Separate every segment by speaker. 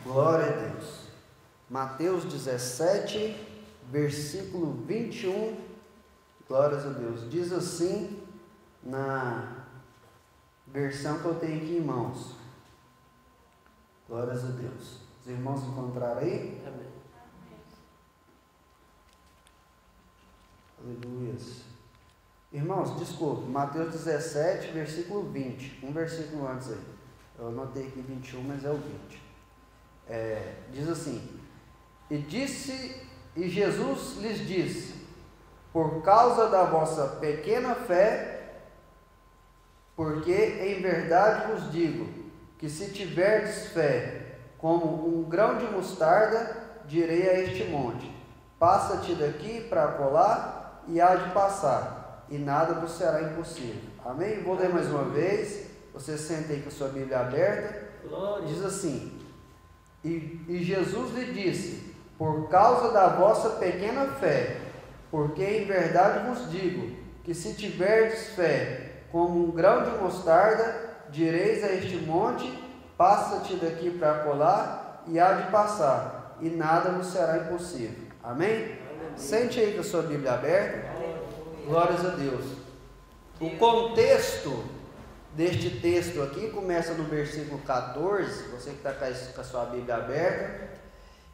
Speaker 1: Glória a Deus. Mateus 17, versículo 21. Glórias a Deus. Diz assim na versão que eu tenho aqui em mãos. Glórias a Deus. Os irmãos encontraram aí?
Speaker 2: Amém.
Speaker 1: Aleluia. Irmãos, desculpe, Mateus 17, versículo 20. Um versículo antes aí. Eu anotei aqui 21, mas é o 20. Diz assim: E Jesus lhes disse: Por causa da vossa pequena fé, porque em verdade vos digo, que se tiverdes fé como um grão de mostarda, direi a este monte: Passa-te daqui para acolá, e há de passar, e nada vos será impossível. Amém? Vou ler mais uma vez. Você senta aí com a sua Bíblia aberta.
Speaker 2: Glória.
Speaker 1: Diz assim: E Jesus lhe disse: Por causa da vossa pequena fé, porque em verdade vos digo, que se tiverdes fé como um grão de mostarda, direis a este monte: Passa-te daqui para acolá, e há de passar, e nada vos será impossível. Amém? Sente aí com a sua Bíblia aberta. Glórias a Deus. O contexto deste texto aqui começa no versículo 14, você que está com a sua Bíblia aberta,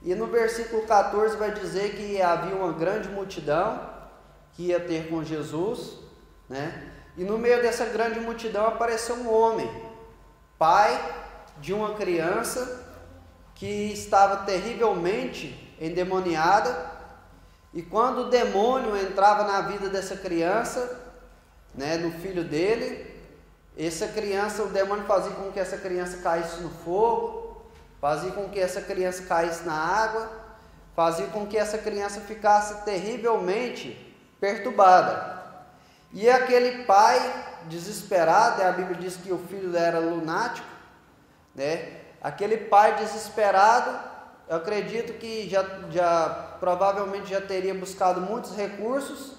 Speaker 1: e no versículo 14 vai dizer que havia uma grande multidão que ia ter com Jesus, né? E no meio dessa grande multidão apareceu um homem, pai de uma criança que estava terrivelmente endemoniada, e quando o demônio entrava na vida dessa criança, né, no filho dele, essa criança, o demônio fazia com que essa criança caísse no fogo, fazia com que essa criança caísse na água, fazia com que essa criança ficasse terrivelmente perturbada. E aquele pai desesperado, a Bíblia diz que o filho era lunático, né? Aquele pai desesperado, eu acredito que provavelmente já teria buscado muitos recursos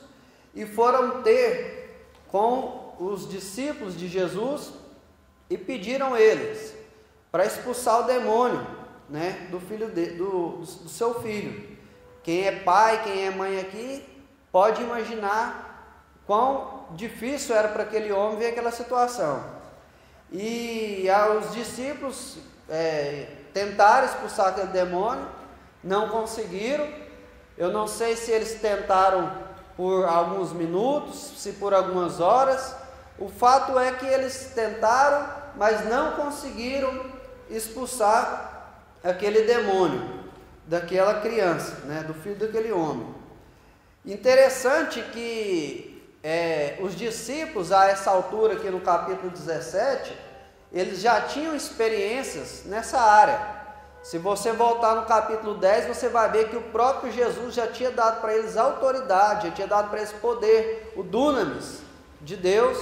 Speaker 1: e foram ter com os discípulos de Jesus e pediram eles para expulsar o demônio, né, do filho do seu filho. Quem é pai, quem é mãe aqui, pode imaginar quão difícil era para aquele homem ver aquela situação. E os discípulos tentaram expulsar aquele demônio, não conseguiram. Eu não sei se eles tentaram por alguns minutos, se por algumas horas. O fato é que eles tentaram, mas não conseguiram expulsar aquele demônio daquela criança, né, do filho daquele homem. Interessante que os discípulos, a essa altura aqui no capítulo 17, eles já tinham experiências nessa área. Se você voltar no capítulo 10, você vai ver que o próprio Jesus já tinha dado para eles autoridade, já tinha dado para eles poder, o dunamis de Deus,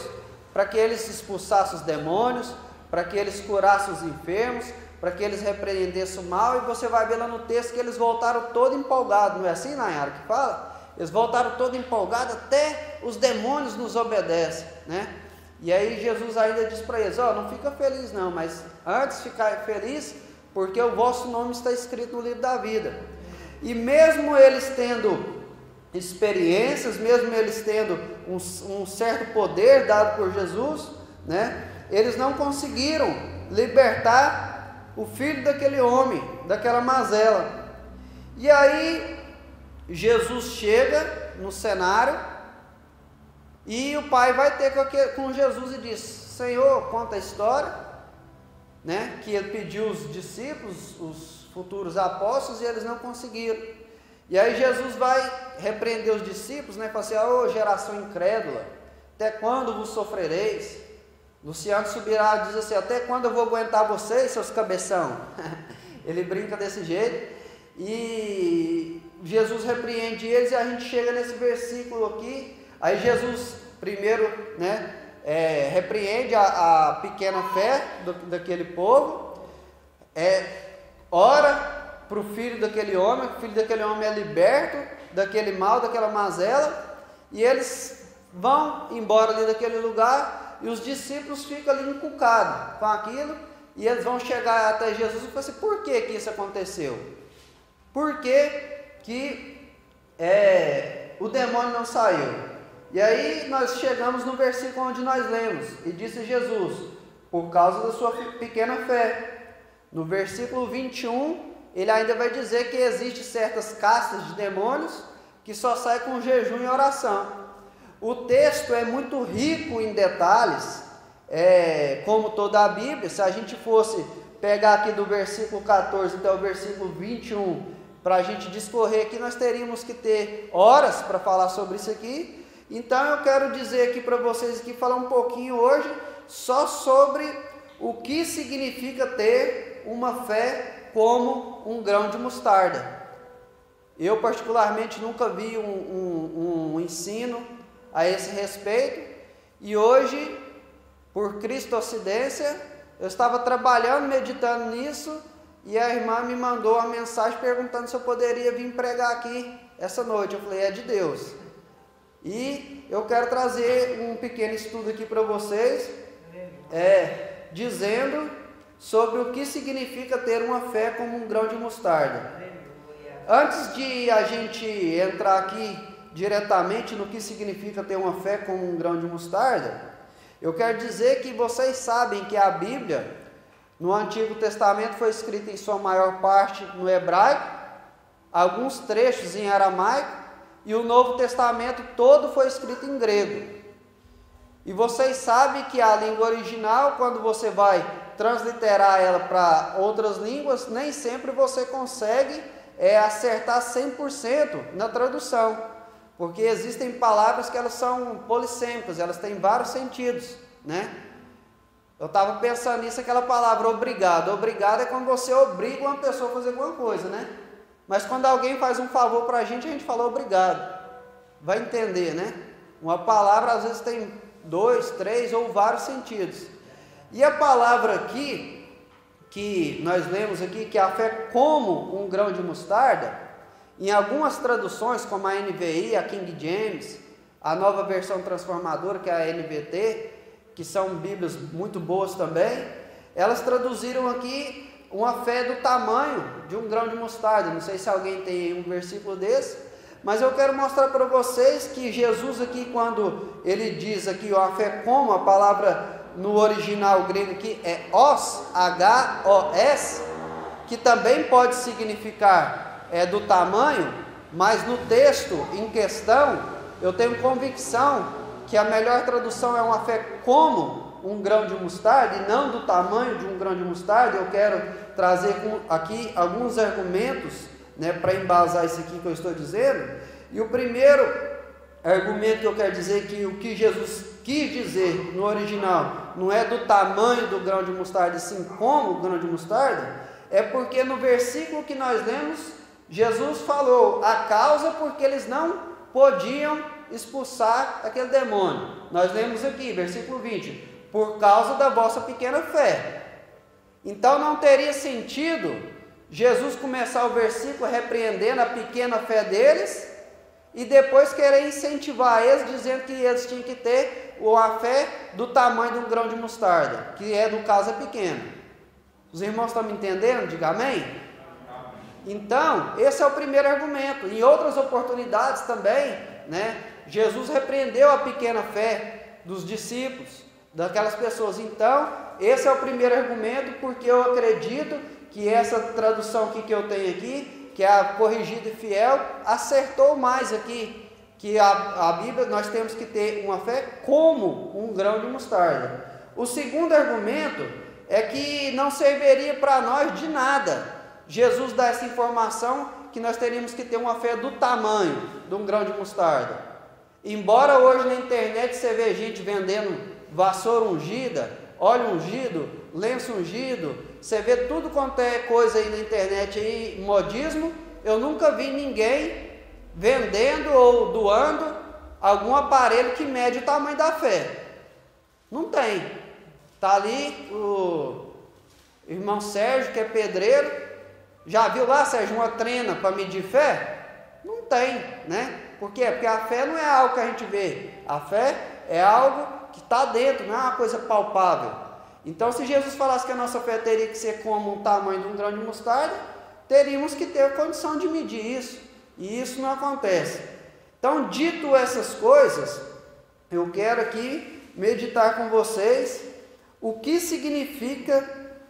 Speaker 1: para que eles expulsassem os demônios, para que eles curassem os enfermos, para que eles repreendessem o mal. E você vai ver lá no texto que eles voltaram todo empolgados, não é assim, Nayara, que fala? Eles voltaram todo empolgados, até os demônios nos obedecem, né? E aí Jesus ainda diz para eles: não fica feliz não, mas antes ficar feliz, porque o vosso nome está escrito no livro da vida. E mesmo eles tendo experiências, mesmo eles tendo um certo poder dado por Jesus, né, eles não conseguiram libertar o filho daquele homem, daquela mazela. E aí Jesus chega no cenário, e o pai vai ter com Jesus e diz: Senhor, conta a história, né, que ele pediu os discípulos, os futuros apóstolos, e eles não conseguiram. E aí Jesus vai repreender os discípulos, né, e fala assim: geração incrédula, até quando vos sofrereis? Luciano Subirá diz assim: até quando eu vou aguentar vocês, seus cabeção? Ele brinca desse jeito. E Jesus repreende eles, e a gente chega nesse versículo aqui. Aí Jesus primeiro, né, repreende a pequena fé daquele povo, ora para o filho daquele homem. O filho daquele homem é liberto daquele mal, daquela mazela, e eles vão embora ali daquele lugar, e os discípulos ficam ali encucados com aquilo, e eles vão chegar até Jesus e falar assim: por que que isso aconteceu? Por que que o demônio não saiu? E aí nós chegamos no versículo onde nós lemos, e disse Jesus: por causa da sua pequena fé. No versículo 21, ele ainda vai dizer que existem certas castas de demônios que só saem com jejum e oração. O texto é muito rico em detalhes, como toda a Bíblia. Se a gente fosse pegar aqui do versículo 14 até o versículo 21, para a gente discorrer aqui, nós teríamos que ter horas para falar sobre isso aqui. Então eu quero dizer aqui para vocês, aqui, falar um pouquinho hoje só sobre o que significa ter uma fé como um grão de mostarda. Eu particularmente nunca vi um ensino a esse respeito, e hoje, por cristocidência, eu estava trabalhando, meditando nisso, e a irmã me mandou uma mensagem perguntando se eu poderia vir pregar aqui essa noite. Eu falei: é de Deus. E eu quero trazer um pequeno estudo aqui para vocês, dizendo sobre o que significa ter uma fé como um grão de mostarda. Antes de a gente entrar aqui diretamente no que significa ter uma fé como um grão de mostarda, eu quero dizer que vocês sabem que a Bíblia, no Antigo Testamento, foi escrita em sua maior parte no hebraico, alguns trechos em aramaico, e o Novo Testamento todo foi escrito em grego. E vocês sabem que a língua original, quando você vai transliterar ela para outras línguas, nem sempre você consegue acertar 100% na tradução, porque existem palavras que elas são polissêmicas, elas têm vários sentidos, né? Eu estava pensando nisso, aquela palavra obrigado. Obrigado é quando você obriga uma pessoa a fazer alguma coisa, né? Mas quando alguém faz um favor para a gente fala obrigado. Vai entender, né? Uma palavra às vezes tem 2, 3 ou vários sentidos. E a palavra aqui, que nós lemos aqui, que é a fé como um grão de mostarda, em algumas traduções, como a NVI, a King James, a Nova Versão Transformadora, que é a NVT, que são bíblias muito boas também, elas traduziram aqui uma fé do tamanho de um grão de mostarda. Não sei se alguém tem um versículo desse, mas eu quero mostrar para vocês que Jesus aqui, quando ele diz aqui, a fé como, a palavra no original grego aqui é os, H-O-S, que também pode significar do tamanho, mas no texto em questão, eu tenho convicção que a melhor tradução é uma fé como um grão de mostarda, e não do tamanho de um grão de mostarda. Eu quero trazer aqui alguns argumentos, né, para embasar isso aqui que eu estou dizendo. E o primeiro argumento que eu quero dizer, que o que Jesus quis dizer no original não é do tamanho do grão de mostarda, sim como o grão de mostarda, é porque no versículo que nós lemos, Jesus falou a causa porque eles não podiam expulsar aquele demônio. Nós lemos aqui, versículo 20, por causa da vossa pequena fé. Então não teria sentido Jesus começar o versículo repreendendo a pequena fé deles e depois querer incentivar eles, dizendo que eles tinham que ter a fé do tamanho de um grão de mostarda, que no caso é pequeno. Os irmãos estão me entendendo? Diga amém. Então, esse é o primeiro argumento. Em outras oportunidades também, né, Jesus repreendeu a pequena fé dos discípulos, daquelas pessoas. Então, esse é o primeiro argumento, porque eu acredito que essa tradução aqui que eu tenho aqui, que é a Corrigida e Fiel, acertou mais aqui, que a Bíblia, nós temos que ter uma fé como um grão de mostarda. O segundo argumento é que não serviria para nós de nada Jesus dá essa informação que nós teríamos que ter uma fé do tamanho de um grão de mostarda. Embora hoje na internet você vê gente vendendo vassoura ungida, óleo ungido, lenço ungido, você vê tudo quanto é coisa aí na internet, aí, modismo, eu nunca vi ninguém vendendo ou doando algum aparelho que mede o tamanho da fé. Não tem. Está ali o irmão Sérgio, que é pedreiro. Já viu lá, Sérgio, uma trena para medir fé? Não tem, né? Por quê? Porque a fé não é algo que a gente vê. A fé é algo que está dentro, não é uma coisa palpável. Então, se Jesus falasse que a nossa fé teria que ser como o tamanho de um grão de mostarda, teríamos que ter a condição de medir isso, e isso não acontece. Então, dito essas coisas, eu quero aqui meditar com vocês o que significa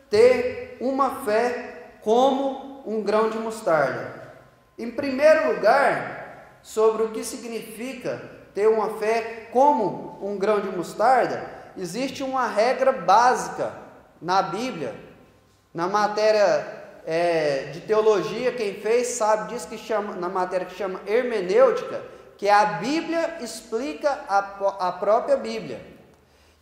Speaker 1: ter uma fé como um grão de mostarda. Em primeiro lugar, sobre o que significa ter uma fé como um grão de mostarda, existe uma regra básica na Bíblia, na matéria de teologia, quem fez sabe disso, na matéria que chama hermenêutica, que a Bíblia explica a própria Bíblia.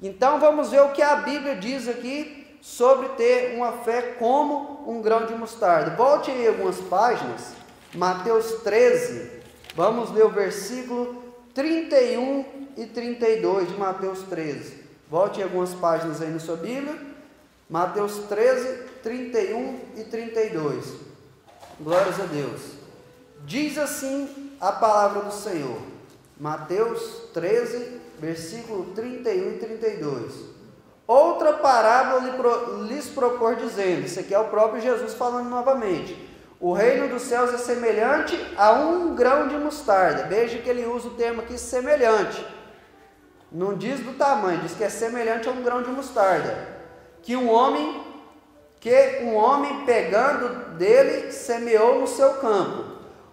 Speaker 1: Então vamos ver o que a Bíblia diz aqui sobre ter uma fé como um grão de mostarda. Volte aí algumas páginas, Mateus 13, vamos ler o versículo 31 e 32 de Mateus 13. Volte algumas páginas aí na sua Bíblia, Mateus 13, 31 e 32. Glórias a Deus. Diz assim a palavra do Senhor, Mateus 13, versículo 31 e 32. Outra parábola lhes propor dizendo, isso aqui é o próprio Jesus falando novamente, o reino dos céus é semelhante a um grão de mostarda. Veja que ele usa o termo aqui semelhante, não diz do tamanho, diz que é semelhante a um grão de mostarda, que um homem pegando dele semeou no seu campo,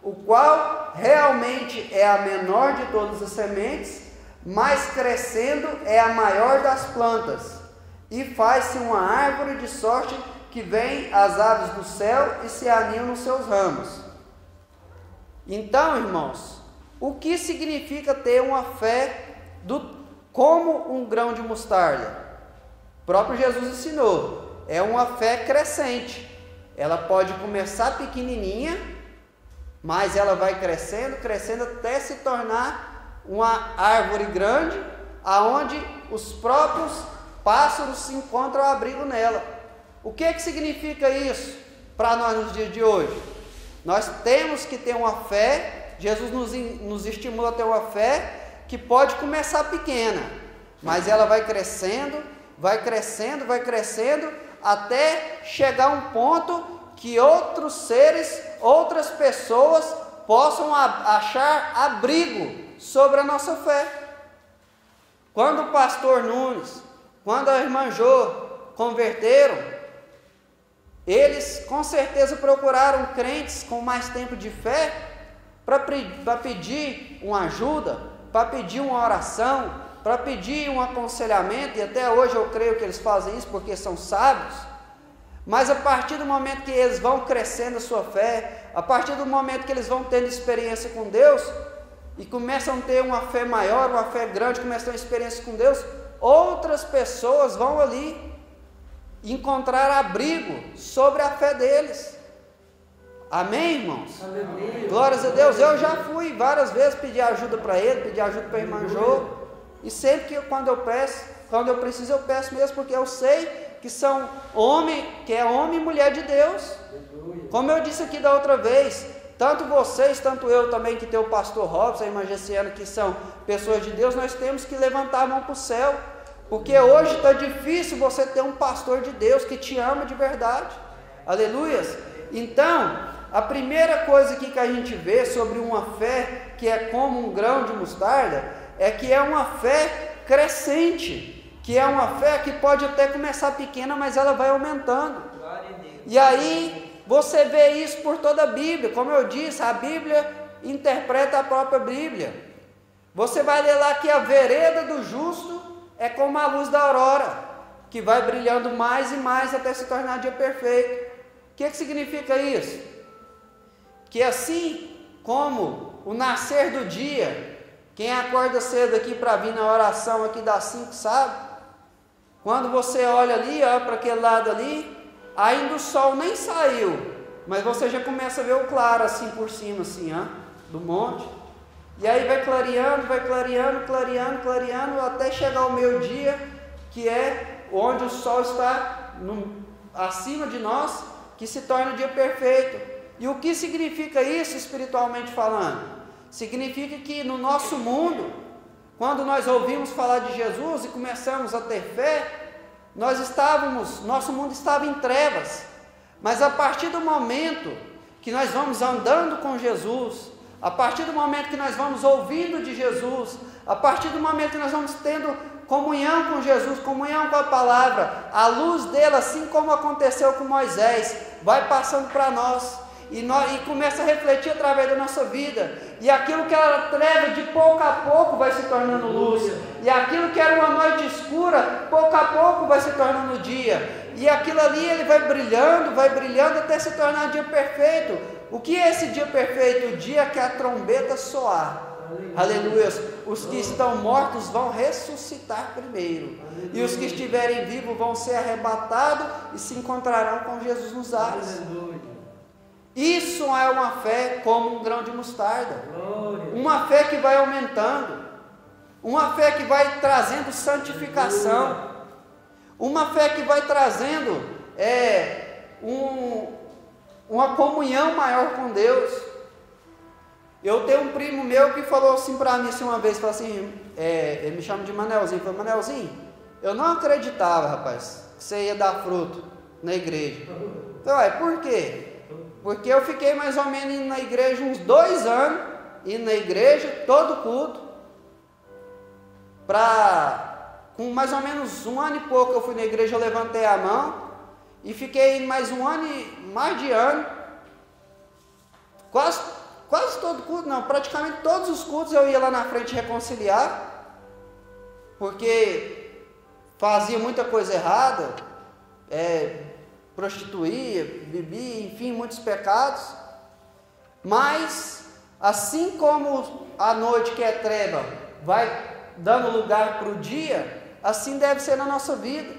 Speaker 1: o qual realmente é a menor de todas as sementes, mas crescendo é a maior das plantas, e faz-se uma árvore de sorte que vem as aves do céu e se aninham nos seus ramos. Então, irmãos, o que significa ter uma fé como um grão de mostarda? O próprio Jesus ensinou, é uma fé crescente. Ela pode começar pequenininha, mas ela vai crescendo, crescendo até se tornar uma árvore grande, aonde os próprios pássaros se encontram abrigo nela. O que significa isso para nós nos dias de hoje? Nós temos que ter uma fé, Jesus nos estimula a ter uma fé que pode começar pequena, mas ela vai crescendo, vai crescendo, vai crescendo, até chegar a um ponto que outros seres, outras pessoas possam achar abrigo sobre a nossa fé. Quando o pastor Nunes, quando a irmã Jô converteram, eles com certeza procuraram crentes com mais tempo de fé para pedir uma ajuda, para pedir uma oração, para pedir um aconselhamento, e até hoje eu creio que eles fazem isso porque são sábios. Mas a partir do momento que eles vão crescendo a sua fé, a partir do momento que eles vão tendo experiência com Deus, e começam a ter uma fé maior, uma fé grande, começam a ter experiência com Deus, outras pessoas vão ali encontrar abrigo sobre a fé deles. Amém, irmãos? Aleluia. Glórias a Deus. Eu já fui várias vezes pedir ajuda para ele, pedir ajuda para a irmã Jô, e sempre que quando eu preciso, eu peço mesmo, porque eu sei que são que é homem e mulher de Deus. Como eu disse aqui da outra vez, tanto vocês, tanto eu também, que tem o pastor Robson, a irmã Gessiana, que são pessoas de Deus, nós temos que levantar a mão para o céu, porque hoje está difícil você ter um pastor de Deus que te ama de verdade. Aleluias. Então, a primeira coisa aqui que a gente vê sobre uma fé que é como um grão de mostarda, é que é uma fé crescente, que é uma fé que pode até começar pequena, mas ela vai aumentando. E aí você vê isso por toda a Bíblia. Como eu disse, a Bíblia interpreta a própria Bíblia. Você vai ler lá que a vereda do justo é como a luz da aurora, que vai brilhando mais e mais até se tornar dia perfeito. O que significa isso? Que assim como o nascer do dia, quem acorda cedo aqui para vir na oração aqui das 5, sabe? Quando você olha ali, olha para aquele lado ali, ainda o sol nem saiu, mas você já começa a ver o claro assim por cima, assim, ó, do monte. E aí vai clareando, clareando, até chegar ao meio-dia, que é onde o sol está acima de nós, que se torna o dia perfeito. E o que significa isso espiritualmente falando? Significa que no nosso mundo, quando nós ouvimos falar de Jesus e começamos a ter fé, nosso mundo estava em trevas, mas a partir do momento que nós vamos andando com Jesus, a partir do momento que nós vamos ouvindo de Jesus, a partir do momento que nós vamos tendo comunhão com Jesus, comunhão com a palavra, a luz dele, assim como aconteceu com Moisés, vai passando para nós, e começa a refletir através da nossa vida, e aquilo que era treva, de pouco a pouco vai se tornando luz, e aquilo que era uma noite escura, pouco a pouco vai se tornando dia, e aquilo ali ele vai brilhando até se tornar dia perfeito. O que é esse dia perfeito? O dia que a trombeta soar. Aleluia. Os que estão mortos vão ressuscitar primeiro, e os que estiverem vivos vão ser arrebatados e se encontrarão com Jesus nos ares. Isso é uma fé como um grão de mostarda, uma fé que vai aumentando, uma fé que vai trazendo santificação, uma fé que vai trazendo uma comunhão maior com Deus. Eu tenho um primo meu que falou assim para mim uma vez, falou assim, ele me chama de Manelzinho, falou: Manelzinho, eu não acreditava, rapaz, que você ia dar fruto na igreja. Então, por quê? Porque eu fiquei mais ou menos indo na igreja uns 2 anos, indo na igreja, todo culto, com mais ou menos 1 ano e pouco eu fui na igreja, eu levantei a mão, e fiquei mais mais de ano, quase todo culto, não, praticamente todos os cultos eu ia lá na frente reconciliar, porque fazia muita coisa errada, prostituía, bebia, enfim, muitos pecados, mas assim como a noite que é treva vai dando lugar para o dia, assim deve ser na nossa vida.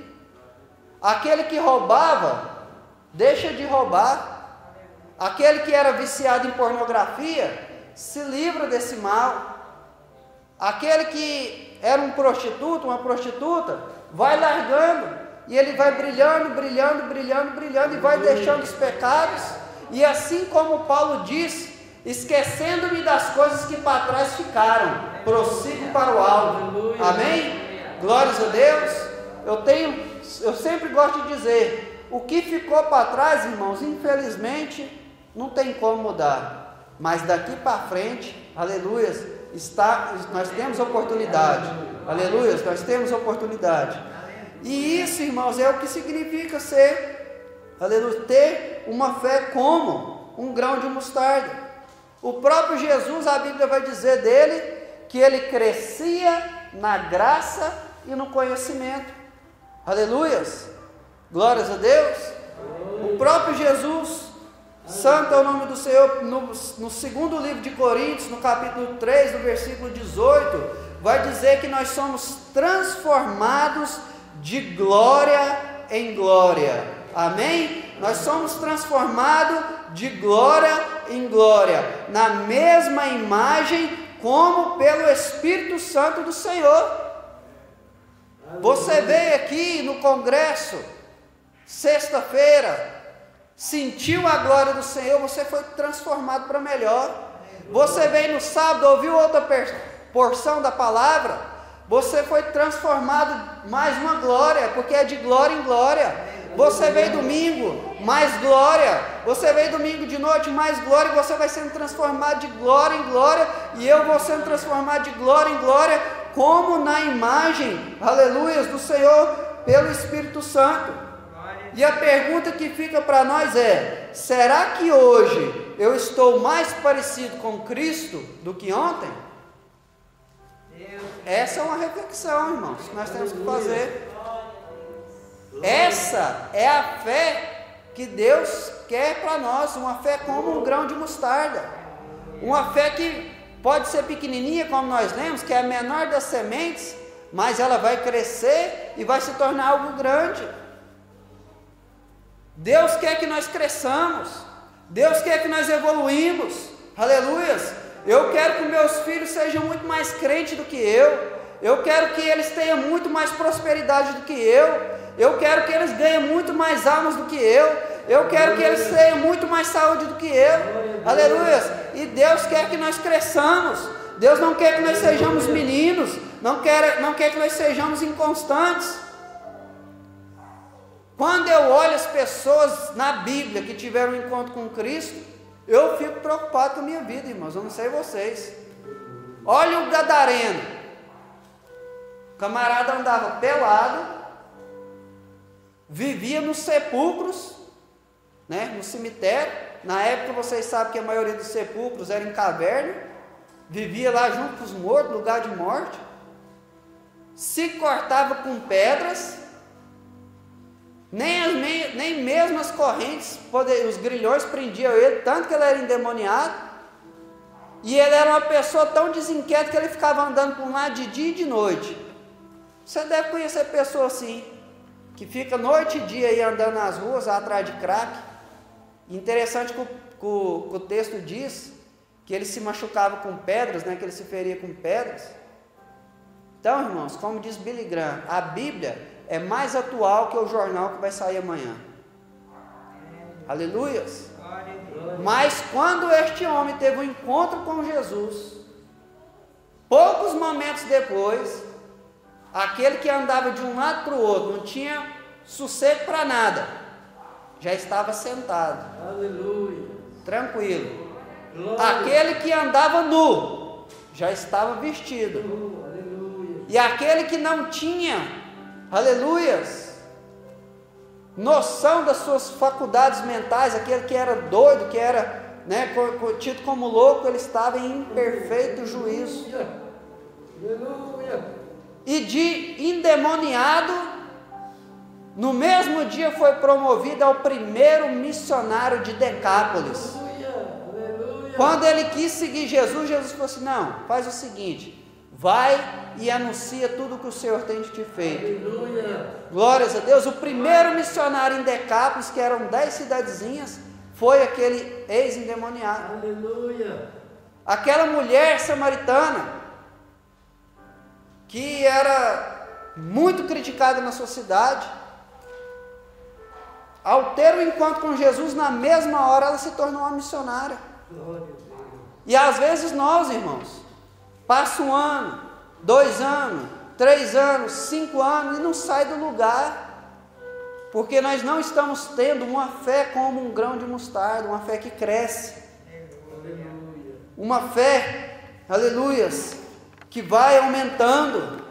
Speaker 1: Aquele que roubava, deixa de roubar. Aquele que era viciado em pornografia, se livra desse mal. Aquele que era um prostituto, uma prostituta, vai largando, e ele vai brilhando, e vai deixando os pecados, e assim como Paulo disse, esquecendo-me das coisas que para trás ficaram, prossigo para o alvo. Amém? Glórias a Deus. Eu sempre gosto de dizer, o que ficou para trás, irmãos, infelizmente, não tem como mudar, mas daqui para frente, aleluia, nós temos oportunidade, aleluia, nós temos oportunidade, e isso, irmãos, é o que significa ser, aleluia, ter uma fé como um grão de mostarda. O próprio Jesus, a Bíblia vai dizer dele, que ele crescia na graça e no conhecimento, aleluias, glórias a Deus. O próprio Jesus, santo é o nome do Senhor, no segundo livro de Coríntios, no capítulo 3, no versículo 18, vai dizer que nós somos transformados de glória em glória. Amém? Nós somos transformados de glória em glória, na mesma imagem, como pelo Espírito Santo do Senhor. Você veio aqui no congresso, sexta-feira, sentiu a glória do Senhor, você foi transformado para melhor. Você veio no sábado, ouviu outra porção da palavra, você foi transformado mais uma glória, porque é de glória em glória. Você veio domingo, mais glória. Você veio domingo de noite, mais glória. E você vai sendo transformado de glória em glória, e eu vou sendo transformado de glória em glória, como na imagem, aleluias, do Senhor, pelo Espírito Santo. E a pergunta que fica para nós é: será que hoje eu estou mais parecido com Cristo do que ontem? Essa é uma reflexão, irmãos, que nós temos que fazer. Essa é a fé que Deus quer para nós, uma fé como um grão de mostarda, uma fé que pode ser pequenininha, como nós lemos, que é a menor das sementes, mas ela vai crescer e vai se tornar algo grande. Deus quer que nós cresçamos, Deus quer que nós evoluímos, aleluias. Eu quero que meus filhos sejam muito mais crentes do que eu quero que eles tenham muito mais prosperidade do que eu quero que eles ganhem muito mais almas do que eu quero que eles tenham muito mais saúde do que eu, aleluia. E Deus quer que nós cresçamos. Deus não quer que nós sejamos meninos, não quer que nós sejamos inconstantes. Quando eu olho as pessoas na Bíblia que tiveram um encontro com Cristo, eu fico preocupado com a minha vida, irmãos. Eu não sei vocês. Olha o gadareno. O camarada andava pelado, vivia nos sepulcros, né, no cemitério. Na época vocês sabem que a maioria dos sepulcros era em caverna. Vivia lá junto com os mortos, lugar de morte. Se cortava com pedras. Nem mesmo as correntes, os grilhões prendiam ele, tanto que ele era endemoniado. E ele era uma pessoa tão desinquieta que ele ficava andando por lá de dia e de noite. Você deve conhecer pessoa assim, que fica noite e dia aí andando nas ruas atrás de crack. Interessante que o texto diz que ele se machucava com pedras, né, que ele se feria com pedras. Então, irmãos, como diz Billy Graham, a Bíblia é mais atual que o jornal que vai sair amanhã. Aleluias. Mas quando este homem teve um encontro com Jesus, poucos momentos depois, aquele que andava de um lado para o outro, não tinha sossego para nada, já estava sentado. Aleluia. Tranquilo. Glória. Aquele que andava nu, já estava vestido. Aleluia. E aquele que não tinha, aleluias, noção das suas faculdades mentais, aquele que era doido, que era, né, tido como louco, ele estava em perfeito juízo. Aleluia. E de endemoniado, no mesmo dia foi promovido ao primeiro missionário de Decápolis. Aleluia. Quando ele quis seguir Jesus, Jesus falou assim: não, faz o seguinte, vai e anuncia tudo o que o Senhor tem de te feito. Aleluia. Glórias a Deus. O primeiro missionário em Decápolis, que eram 10 cidadezinhas, foi aquele ex-endemoniado. Aleluia. Aquela mulher samaritana, que era muito criticada na sua cidade, ao ter um encontro com Jesus, na mesma hora ela se tornou uma missionária. Glória a Deus. E às vezes nós, irmãos, passa 1 ano, 2 anos, 3 anos, 5 anos e não sai do lugar, porque nós não estamos tendo uma fé como um grão de mostarda, uma fé que cresce, aleluia. Uma fé, aleluias, que vai aumentando.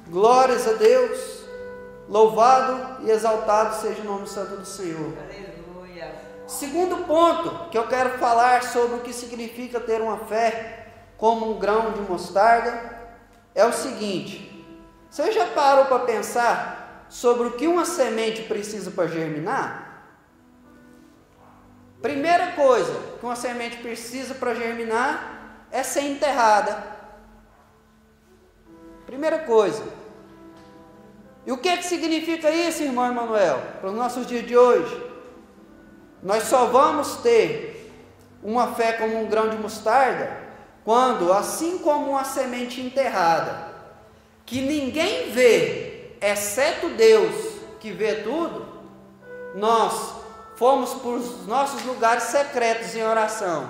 Speaker 1: Glórias a Deus, louvado e exaltado seja o nome santo do Senhor. Aleluia. Segundo ponto que eu quero falar sobre o que significa ter uma fé como um grão de mostarda, é o seguinte: você já parou para pensar sobre o que uma semente precisa para germinar? Primeira coisa que uma semente precisa para germinar é ser enterrada. Primeira coisa. E o que significa isso, irmão Emanuel, para os nossos dias de hoje? Nós só vamos ter uma fé como um grão de mostarda quando, assim como uma semente enterrada, que ninguém vê, exceto Deus, que vê tudo, nós fomos para os nossos lugares secretos em oração,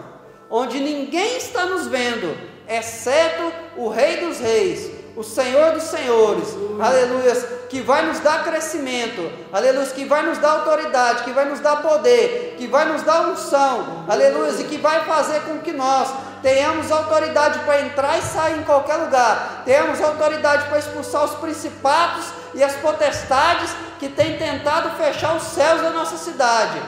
Speaker 1: onde ninguém está nos vendo, exceto o Rei dos Reis, o Senhor dos Senhores, aleluia, que vai nos dar crescimento, aleluia, que vai nos dar autoridade, que vai nos dar poder, que vai nos dar unção, aleluia, e que vai fazer com que nós tenhamos autoridade para entrar e sair em qualquer lugar, tenhamos autoridade para expulsar os principados e as potestades que têm tentado fechar os céus da nossa cidade.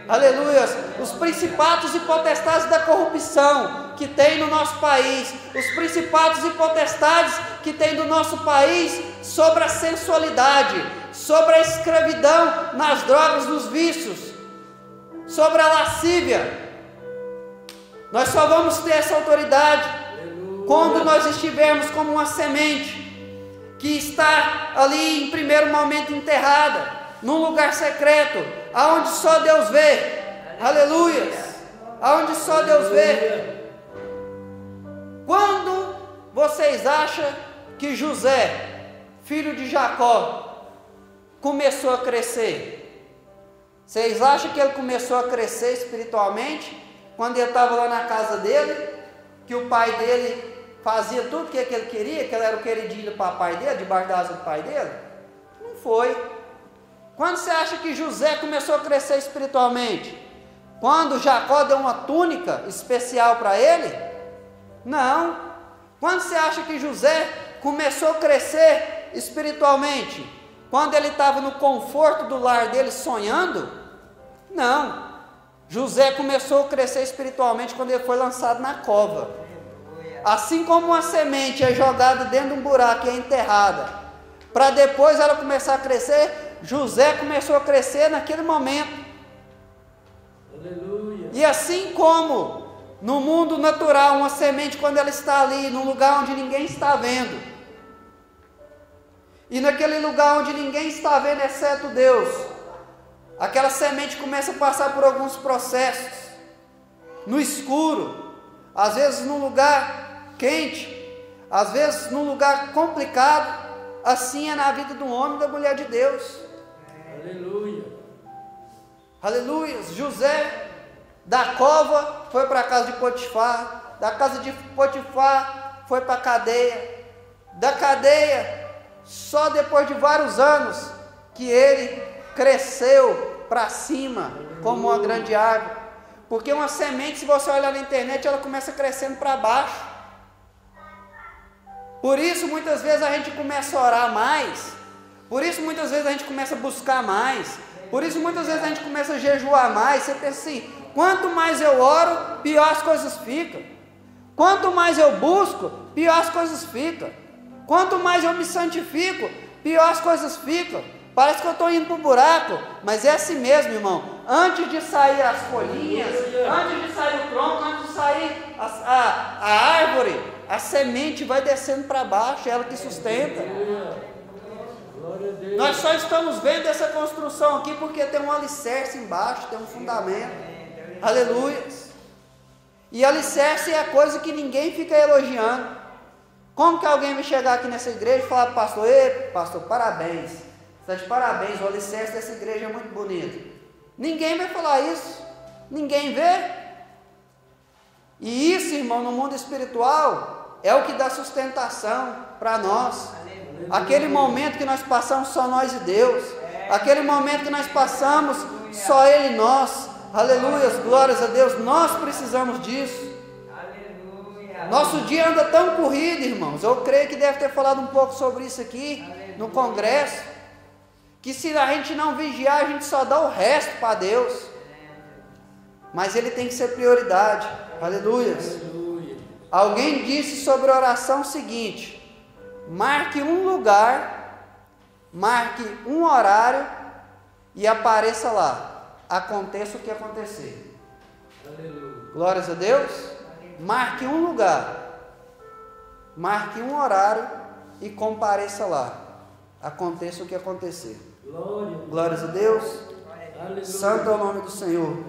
Speaker 1: Aleluia, os principados e potestades da corrupção que tem no nosso país, os principados e potestades que tem do nosso país sobre a sensualidade, sobre a escravidão nas drogas, nos vícios, sobre a lascívia. Nós só vamos ter essa autoridade quando nós estivermos como uma semente que está ali em primeiro momento enterrada, num lugar secreto, aonde só Deus vê, aleluia, aonde só Deus vê. Quando vocês acham que José, filho de Jacó, começou a crescer? Vocês acham que ele começou a crescer espiritualmente quando ele estava lá na casa dele, que o pai dele fazia tudo o que ele queria, que ele era o queridinho do papai dele, debaixo da asa do pai dele? Não foi. Quando você acha que José começou a crescer espiritualmente? Quando Jacó deu uma túnica especial para ele? Não. Quando você acha que José começou a crescer espiritualmente? Quando ele estava no conforto do lar dele sonhando? Não. José começou a crescer espiritualmente quando ele foi lançado na cova. Assim como uma semente é jogada dentro de um buraco e é enterrada, para depois ela começar a crescer, José começou a crescer naquele momento.
Speaker 2: Aleluia.
Speaker 1: E assim como no mundo natural, uma semente, quando ela está ali, num lugar onde ninguém está vendo, e naquele lugar onde ninguém está vendo, exceto Deus, aquela semente começa a passar por alguns processos, no escuro, às vezes num lugar quente, às vezes num lugar complicado. Assim é na vida do homem e da mulher de Deus.
Speaker 2: Aleluia.
Speaker 1: Aleluia. José da cova foi para a casa de Potifar, da casa de Potifar foi para a cadeia, da cadeia, só depois de vários anos que ele cresceu para cima como uma grande árvore. Porque uma semente, se você olhar na internet, ela começa crescendo para baixo. Por isso muitas vezes a gente começa a orar mais, por isso muitas vezes a gente começa a buscar mais, por isso muitas vezes a gente começa a jejuar mais. Você pensa assim: quanto mais eu oro, pior as coisas ficam. Quanto mais eu busco, pior as coisas ficam. Quanto mais eu me santifico, pior as coisas ficam. Parece que eu estou indo para o buraco, mas é assim mesmo, irmão. Antes de sair as folhinhas, antes de sair o tronco, antes de sair a árvore, a semente vai descendo para baixo, é ela que sustenta. Nós só estamos vendo essa construção aqui porque tem um alicerce embaixo, tem um fundamento. Aleluia. E alicerce é a coisa que ninguém fica elogiando. Como que alguém vai chegar aqui nessa igreja e falar: pastor, ei, pastor, parabéns, você está de parabéns, o alicerce dessa igreja é muito bonito. Ninguém vai falar isso, ninguém vê. E isso, irmão, no mundo espiritual, é o que dá sustentação para nós. Aquele momento que nós passamos só nós e Deus, aquele momento que nós passamos só Ele e nós. Aleluia, glórias a Deus. Nós precisamos disso. Nosso dia anda tão corrido, irmãos. Eu creio que deve ter falado um pouco sobre isso aqui no congresso, que se a gente não vigiar, a gente só dá o resto para Deus. Mas Ele tem que ser prioridade. Aleluia. Alguém disse sobre a oração o seguinte: marque um lugar, marque um horário e apareça lá, aconteça o que acontecer.
Speaker 2: Aleluia.
Speaker 1: Glórias a Deus. Marque um lugar, marque um horário e compareça lá, aconteça o que acontecer. Glórias a Deus.
Speaker 2: Aleluia.
Speaker 1: Santo é o nome do Senhor.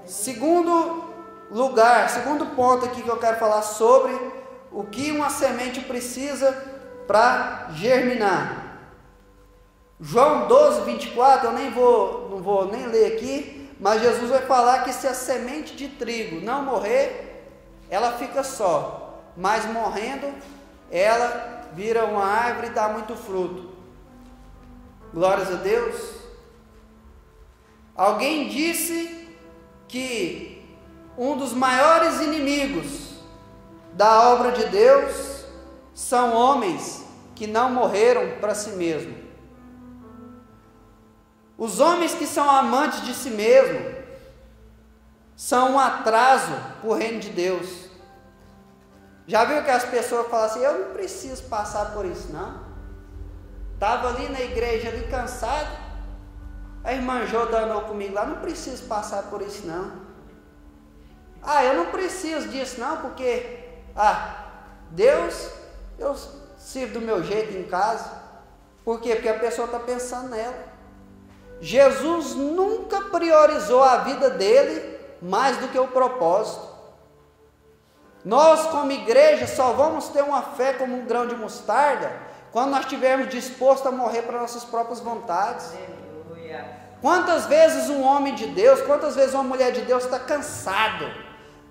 Speaker 1: Segundo lugar, segundo ponto aqui que eu quero falar sobre o que uma semente precisa para germinar. João 12, 24, eu não vou nem ler aqui, mas Jesus vai falar que se a semente de trigo não morrer, ela fica só, mas morrendo, ela vira uma árvore e dá muito fruto. Glórias a Deus. Alguém disse que um dos maiores inimigos da obra de Deus são homens que não morreram para si mesmo. Os homens que são amantes de si mesmo são um atraso para o reino de Deus. Já viu que as pessoas falam assim: eu não preciso passar por isso não. Estava ali na igreja, ali cansado, a irmã Jô danou comigo lá: não preciso passar por isso não. Eu não preciso disso não, porque Deus, eu sirvo do meu jeito em casa. Por quê? Porque a pessoa está pensando nela. Jesus nunca priorizou a vida dele mais do que o propósito. Nós, como igreja, só vamos ter uma fé como um grão de mostarda quando nós estivermos dispostos a morrer para nossas próprias vontades. Quantas vezes um homem de Deus, quantas vezes uma mulher de Deus está cansado,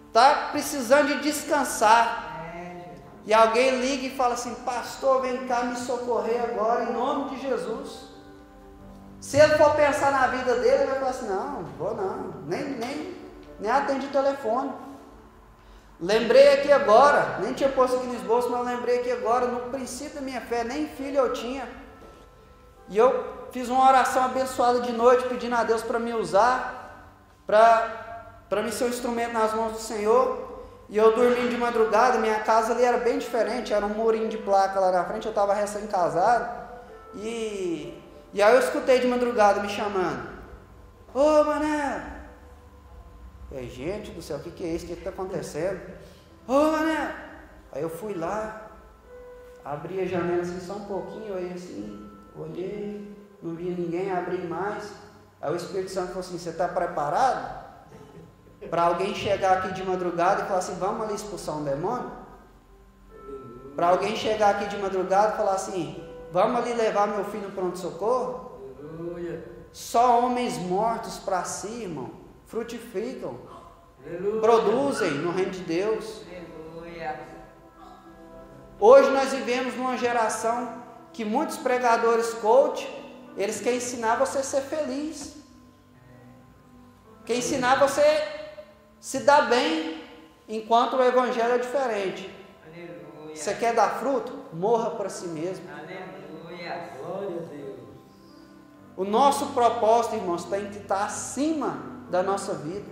Speaker 1: está precisando de descansar, e alguém liga e fala assim: pastor, vem cá me socorrer agora em nome de Jesus. Se ele for pensar na vida dele, ele vai falar assim, não, vou não, nem atende o telefone. Lembrei aqui agora, nem tinha posto aqui no esboço, mas lembrei aqui agora, no princípio da minha fé, nem filho eu tinha. E eu fiz uma oração abençoada de noite, pedindo a Deus para me usar, para me ser um instrumento nas mãos do Senhor. E eu dormindo de madrugada, minha casa ali era bem diferente, era um murinho de placa lá na frente, eu estava recém-casado. E aí eu escutei de madrugada me chamando. Ô Mané! Gente do céu, o que é isso? O que está acontecendo? Ô Mané! Aí eu fui lá, abri a janela assim só um pouquinho, aí assim, olhei, não via ninguém, abri mais. Aí o Espírito Santo falou assim, você está preparado para alguém chegar aqui de madrugada e falar assim, vamos ali expulsar um demônio? Para alguém chegar aqui de madrugada e falar assim, vamos ali levar meu filho no pronto-socorro? Só homens mortos para si, irmão, frutificam, produzem no reino de Deus. Hoje nós vivemos numa geração que muitos pregadores coach, eles querem ensinar você a ser feliz, querem ensinar você a se dar bem, enquanto o evangelho é diferente. Aleluia. Você quer dar fruto? Morra para si mesmo. Aleluia. Glória a Deus. O nosso propósito, irmãos, tem que estar acima da nossa vida.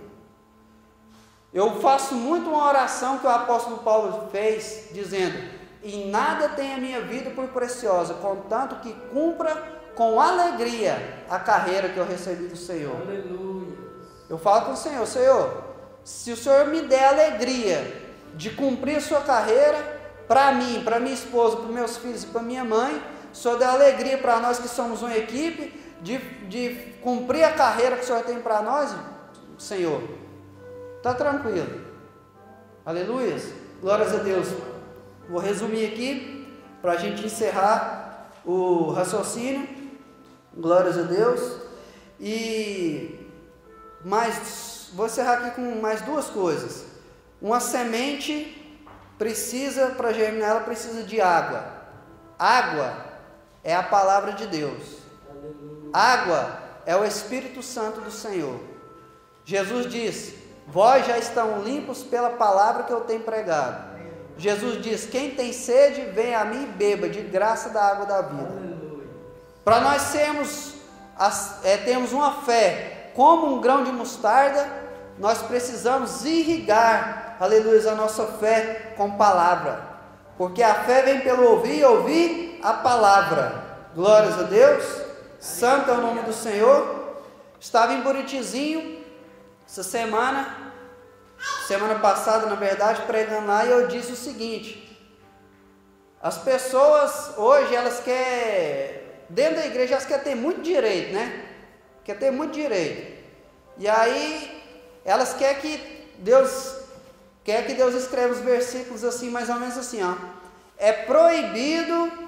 Speaker 1: Eu faço muito uma oração que o apóstolo Paulo fez, dizendo, em nada tem a minha vida por preciosa, contanto que cumpra com alegria a carreira que eu recebi do Senhor. Aleluia. Eu falo com o Senhor, Senhor, se o Senhor me der alegria de cumprir a sua carreira, para mim, para minha esposa, para meus filhos e para minha mãe, o Senhor dá alegria para nós que somos uma equipe, de cumprir a carreira que o Senhor tem para nós, Senhor, está tranquilo. Aleluia. Glórias a Deus. Vou resumir aqui, para a gente encerrar o raciocínio. Glórias a Deus. Vou encerrar aqui com mais duas coisas. Uma semente precisa, para germinar, ela precisa de água. Água é a palavra de Deus. Água é o Espírito Santo do Senhor. Jesus disse, vós já estão limpos pela palavra que eu tenho pregado. Jesus diz, quem tem sede, vem a mim e beba de graça da água da vida. Para nós termos uma fé como um grão de mostarda, nós precisamos irrigar, aleluia, a nossa fé com palavra, porque a fé vem pelo ouvir e ouvir a palavra. Glórias a Deus. Santo é o nome do Senhor. Estava em Buritizinho essa semana passada, na verdade, pregando lá, e eu disse o seguinte: as pessoas hoje, elas querem, dentro da igreja, elas querem ter muito direito, né? Quer ter muito direito. E aí elas querem que Deus escreva os versículos assim, mais ou menos assim, ó. É proibido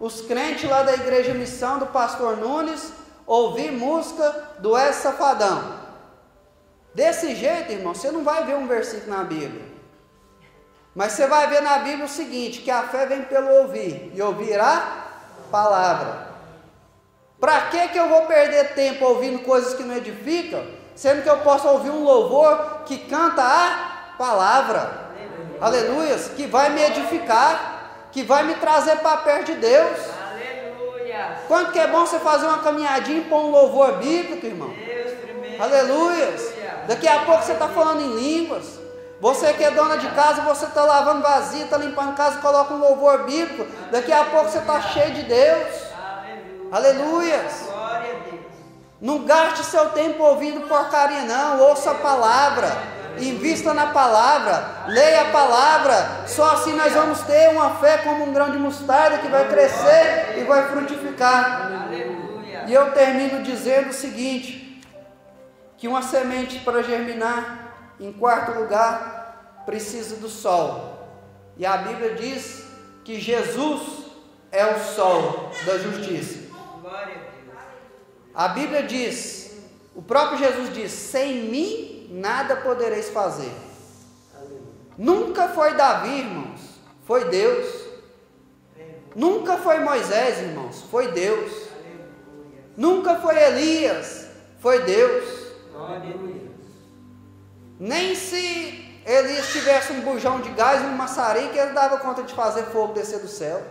Speaker 1: os crentes lá da Igreja Missão do Pastor Nunes ouvir música do Wesley Safadão. Desse jeito, irmão, você não vai ver um versículo na Bíblia, mas você vai ver na Bíblia o seguinte, que a fé vem pelo ouvir, e ouvir a palavra. Para que eu vou perder tempo ouvindo coisas que não edificam, sendo que eu posso ouvir um louvor que canta a palavra, aleluia, que vai me edificar, que vai me trazer para perto de Deus. Aleluia. Quanto que é bom você fazer uma caminhadinha e pôr um louvor bíblico, irmão. Aleluia. Daqui a pouco você está falando em línguas. Você que é dona de casa, você está lavando vasilha, está limpando casa, coloca um louvor bíblico. Daqui a pouco você está cheio de Deus. Aleluia. Não gaste seu tempo ouvindo porcaria, não. Ouça a palavra. Invista na palavra, leia a palavra, só assim nós vamos ter uma fé como um grão de mostarda que vai crescer e vai frutificar. Aleluia. E eu termino dizendo o seguinte, que uma semente para germinar, em quarto lugar, precisa do sol. E a Bíblia diz que Jesus é o sol da justiça. A Bíblia diz, o próprio Jesus diz, sem mim nada podereis fazer. Nunca foi Davi, irmãos, foi Deus. Nunca foi Moisés, irmãos, foi Deus. Nunca foi Elias, foi Deus.
Speaker 2: Aleluia.
Speaker 1: Nem se Elias tivesse um bujão de gás e um maçarico, ele dava conta de fazer fogo descer do céu.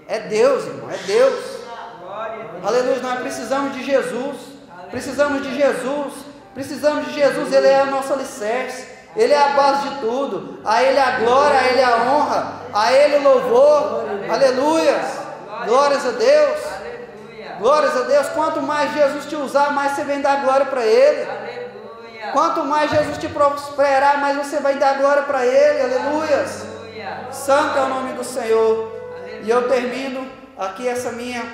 Speaker 1: É Deus, irmão, é Deus. Aleluia, nós precisamos de Jesus. Precisamos de Jesus. Precisamos de Jesus, Ele é o nosso alicerce. Ele é a base de tudo. A Ele a glória, a Ele a honra, a Ele o louvor. Aleluia. Glórias a Deus. Glórias a Deus. Quanto mais Jesus te usar, mais você vem dar glória para Ele. Quanto mais Jesus te prosperar, mais você vai dar glória para Ele. Aleluia. Santo é o nome do Senhor. E eu termino aqui essa minha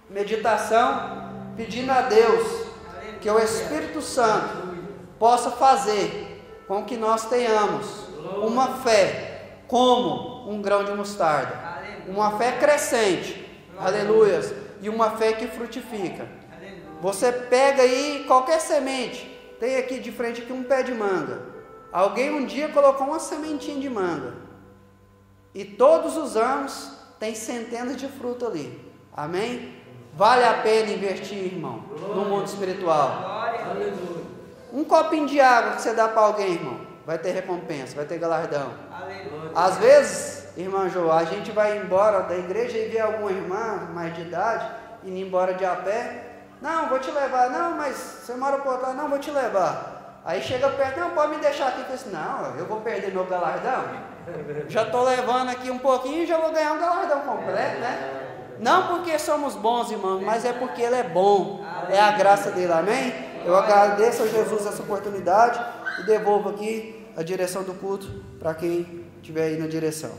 Speaker 1: meditação pedindo a Deus que o Espírito Santo possa fazer com que nós tenhamos uma fé como um grão de mostarda, uma fé crescente, aleluia, e uma fé que frutifica. Você pega aí qualquer semente, tem aqui de frente aqui um pé de manga. Alguém um dia colocou uma sementinha de manga e todos os anos tem centenas de frutos ali. Amém? Vale a pena investir, irmão, no mundo espiritual. Um copinho de água que você dá para alguém, irmão, vai ter recompensa, vai ter galardão. Às vezes, irmã Jo, a gente vai embora da igreja e vê alguma irmã mais de idade indo embora de a pé. Não, vou te levar. Não, mas você mora por outro lado. Não, vou te levar. Aí chega perto, não, pode me deixar aqui. Eu disse, não, eu vou perder meu galardão. Já estou levando aqui um pouquinho e já vou ganhar um galardão completo, né? Não porque somos bons, irmãos, mas é porque Ele é bom. É a graça dele, amém? Eu agradeço a Jesus essa oportunidade e devolvo aqui a direção do culto para quem estiver aí na direção.